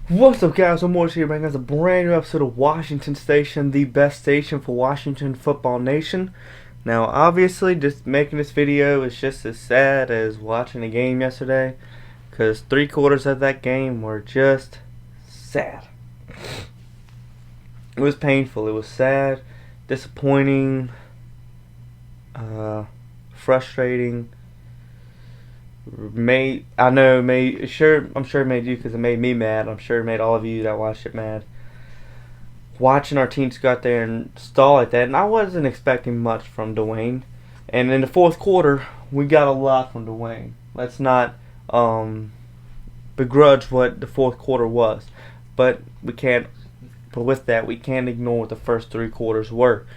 What's up, guys? I'm Morris here, bringing us a brand new episode of Washington Station, the best station for Washington Football Nation. Now, obviously, just making this video is just as sad as watching the game yesterday, because 3/4 of that game were just sad. It was painful. It was sad, disappointing, frustrating. I'm sure it made you because it made me mad. I'm sure it made all of you that watched it mad. Watching our teams go out there and stall like that, and I wasn't expecting much from Dwayne. And in the fourth quarter, we got a lot from Dwayne. Let's not begrudge what the fourth quarter was, but we can't. But with that, we can't ignore what the first 3 quarters were.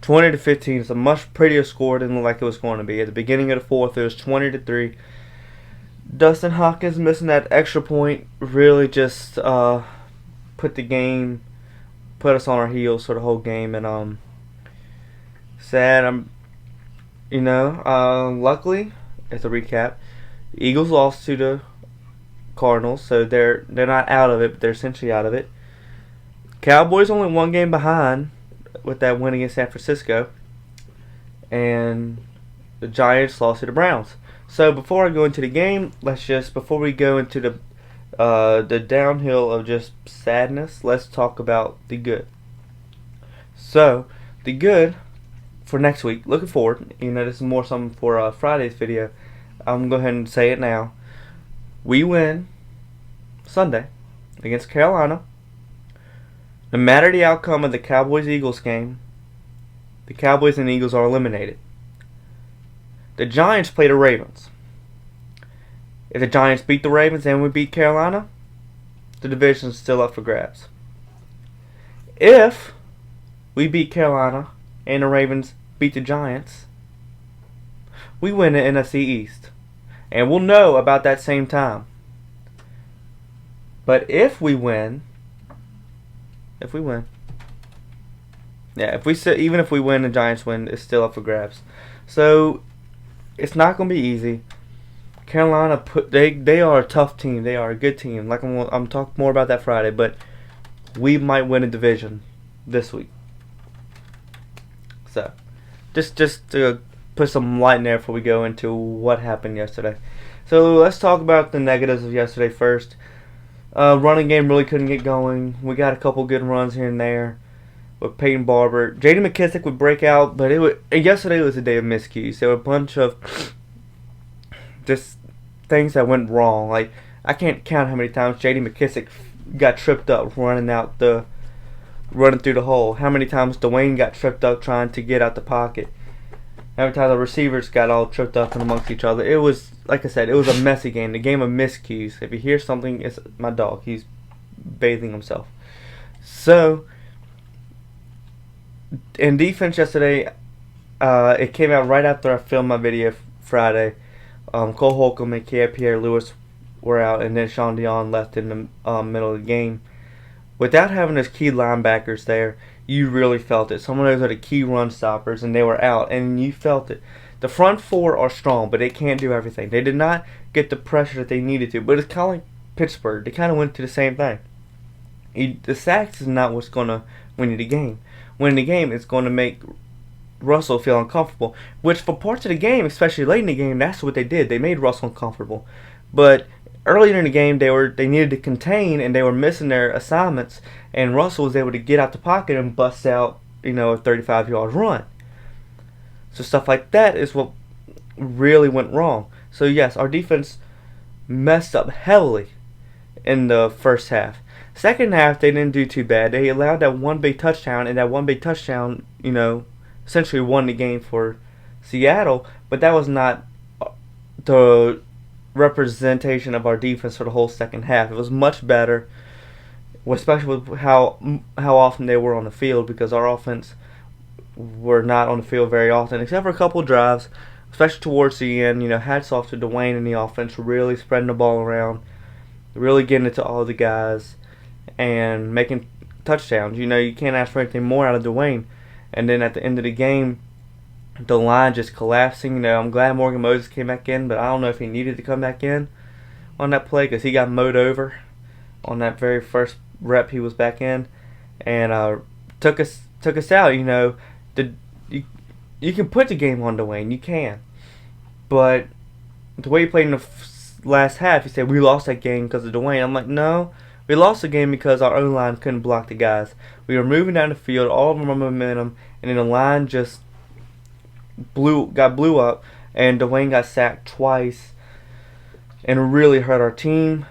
20-15 is a much prettier score than it looked like it was going to be. At the beginning of the fourth, it was 20-3. Dustin Hopkins missing that extra point really just put us on our heels for the whole game, and sad. Luckily, as a recap, the Eagles lost to the Cardinals, so they're not out of it, but they're essentially out of it. Cowboys only one game behind with that win against San Francisco, and the Giants lost to the Browns. So before I go into the game, before we go into the downhill of just sadness, let's talk about the good. So the good for next week, looking forward. This is more something for Friday's video. I'm going to go ahead and say it now. We win Sunday against Carolina. No matter the outcome of the Cowboys-Eagles game, the Cowboys and Eagles are eliminated. The Giants play the Ravens. If the Giants beat the Ravens and we beat Carolina, the division is still up for grabs. If we beat Carolina and the Ravens beat the Giants, we win the NFC East. And we'll know about that same time. But if we win, even if we win, the Giants win, it's still up for grabs. So it's not going to be easy. Carolina, they are a tough team. They are a good team. Like I'm talking more about that Friday, but we might win a division this week. So just to put some light in there before we go into what happened yesterday. So let's talk about the negatives of yesterday first. Running game really couldn't get going. We got a couple good runs here and there with Peyton Barber. J.D. McKissick would break out, but yesterday was a day of miscues. There were a bunch of just things that went wrong. Like, I can't count how many times J.D. McKissick got tripped up running through the hole. How many times Dwayne got tripped up trying to get out the pocket. How many times the receivers got all tripped up and amongst each other. It was, like I said, it was a messy game. The game of miscues. If you hear something, it's my dog. He's bathing himself. So, in defense yesterday, it came out right after I filmed my video Friday. Cole Holcomb and Pierre Lewis were out, and then Sean Dion left in the middle of the game. Without having those key linebackers there, you really felt it. Some of those are the key run stoppers, and they were out, and you felt it. The front four are strong, but they can't do everything. They did not get the pressure that they needed to, but it's kind of like Pittsburgh. They kind of went to the same thing. The sacks is not what's going to win you the game. Winning the game is going to make Russell feel uncomfortable, which for parts of the game, especially late in the game, that's what they did. They made Russell uncomfortable. But earlier in the game, they needed to contain, and they were missing their assignments, and Russell was able to get out the pocket and bust out, a 35-yard run. So stuff like that is what really went wrong. So yes, our defense messed up heavily in the first half. Second half, they didn't do too bad. They allowed that one big touchdown, and that one big touchdown, essentially won the game for Seattle, but that was not the representation of our defense for the whole second half. It was much better, especially with how often they were on the field, because our offense were not on the field very often, except for a couple of drives, especially towards the end. Hats off to Dwayne and the offense, really spreading the ball around, really getting it to all the guys, and making touchdowns. You can't ask for anything more out of Dwayne. And then at the end of the game, the line just collapsing. I'm glad Morgan Moses came back in, but I don't know if he needed to come back in on that play because he got mowed over on that very first rep he was back in, and took us out. You know, you, you can put the game on Dwayne, you can, but the way he played in the last half, he said we lost that game because of Dwayne. I'm like, no, we lost the game because our O-line couldn't block the guys. We were moving down the field, all of our momentum, and then the line just blew up, and Dwayne got sacked twice, and really hurt our team.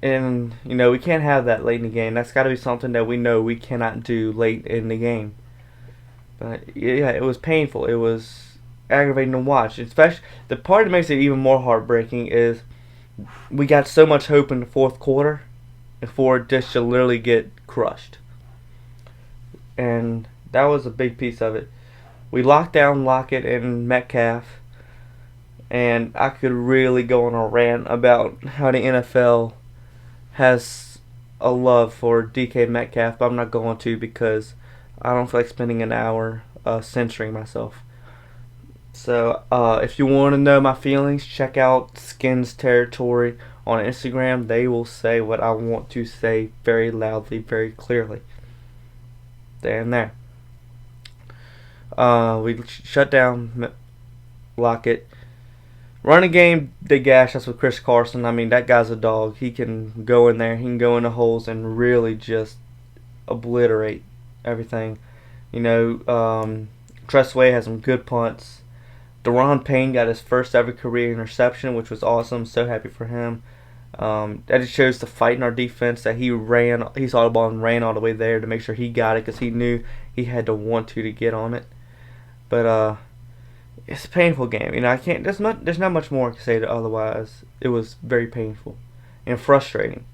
And you know, we can't have that late in the game. That's got to be something that we know we cannot do late in the game. But yeah, it was painful. It was aggravating to watch. Especially the part that makes it even more heartbreaking is we got so much hope in the fourth quarter before it just to literally get crushed. And that was a big piece of it. We locked down Lockett and Metcalf, and I could really go on a rant about how the NFL has a love for DK Metcalf, but I'm not going to because I don't feel like spending an hour censoring myself. So if you want to know my feelings, check out Skins Territory on Instagram. They will say what I want to say very loudly, very clearly. There and there. We shut down Lockett. Running game, they gashed us with Chris Carson. I mean, that guy's a dog. He can go in there. He can go in the holes and really just obliterate everything. You know, Tressway has some good punts. Deron Payne got his first ever career interception, which was awesome. So happy for him. That just shows the fight in our defense that he saw the ball and ran all the way there to make sure he got it because he knew he had to want to get on it. But it's a painful game. You know, I can't. There's not much more to say otherwise. It was very painful and frustrating.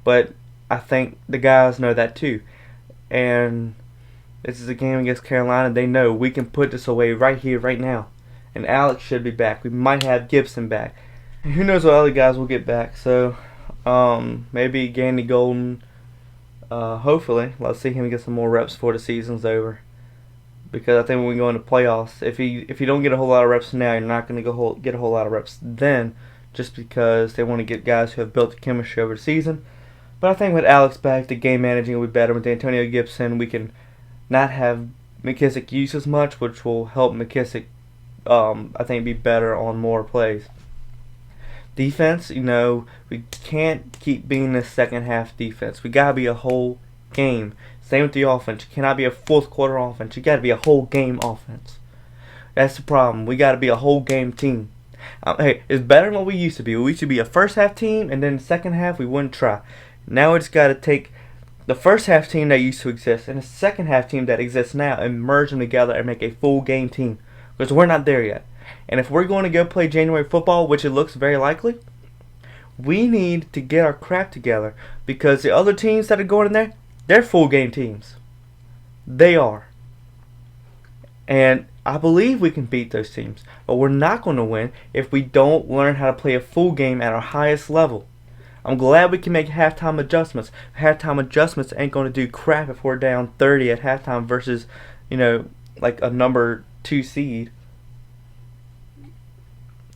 But I think the guys know that too. And this is a game against Carolina. They know we can put this away right here, right now. And Alex should be back. We might have Gibson back. And who knows what other guys will get back. So maybe Gandy Golden. Hopefully, let's see him get some more reps before the season's over. Because I think when we go into playoffs, if you don't get a whole lot of reps now, you're not going to get a whole lot of reps then, just because they want to get guys who have built the chemistry over the season. But I think with Alex back, the game managing will be better. With Antonio Gibson, we can not have McKissick use as much, which will help McKissick, I think, be better on more plays. Defense, you know, we can't keep being this second half defense. We got to be a whole game. Same with the offense. You cannot be a fourth quarter offense. You got to be a whole game offense. That's the problem. We got to be a whole game team. Hey, it's better than what we used to be. We used to be a first half team, and then the second half we wouldn't try. Now we just got to take the first half team that used to exist and the second half team that exists now and merge them together and make a full game team. Because we're not there yet. And if we're going to go play January football, which it looks very likely, we need to get our crap together. Because the other teams that are going in there, they're full game teams. They are. And I believe we can beat those teams. But we're not going to win if we don't learn how to play a full game at our highest level. I'm glad we can make halftime adjustments. Halftime adjustments ain't going to do crap if we're down 30 at halftime versus, you know, like a number 2 seed.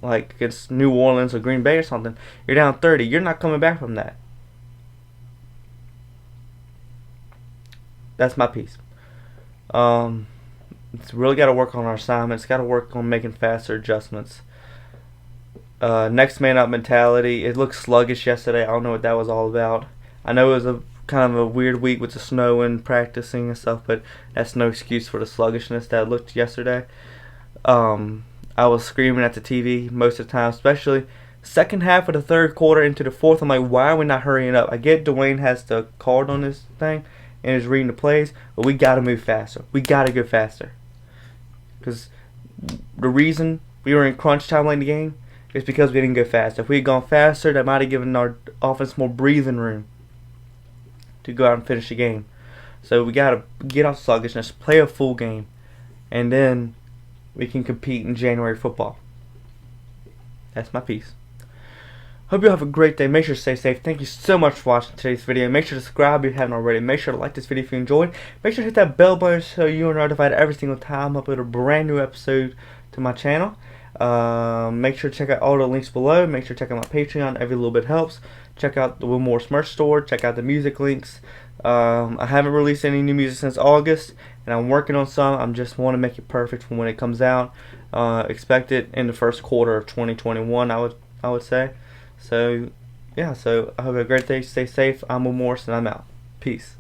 Like against New Orleans or Green Bay or something. You're down 30. You're not coming back from that. That's my piece. It's really got to work on our assignments. Got to work on making faster adjustments. Next man up mentality. It looked sluggish yesterday. I don't know what that was all about. I know it was a kind of a weird week with the snow and practicing and stuff, but that's no excuse for the sluggishness that looked yesterday. I was screaming at the TV most of the time, especially second half of the third quarter into the fourth. I'm like, why are we not hurrying up? I get Dwayne has the card on this thing and is reading the plays, but we got to move faster. We got to go faster. Because the reason we were in crunch time late in the game is because we didn't go fast. If we had gone faster, that might have given our offense more breathing room to go out and finish the game. So we got to get off sluggishness, play a full game, and then we can compete in January football. That's my piece. Hope you have a great day. Make sure to stay safe. Thank you so much for watching today's video. Make sure to subscribe if you haven't already. Make sure to like this video if you enjoyed. Make sure to hit that bell button so you are notified every single time I upload a brand new episode to my channel. Make sure to check out all the links below. Make sure to check out my Patreon. Every little bit helps. Check out the Will Morris merch store. Check out the music links. I haven't released any new music since August, and I'm working on some. I just want to make it perfect for when it comes out. Expect it in the first quarter of 2021. I would say. So yeah. So I hope you have a great day. Stay safe. I'm Will Morris, and I'm out. Peace.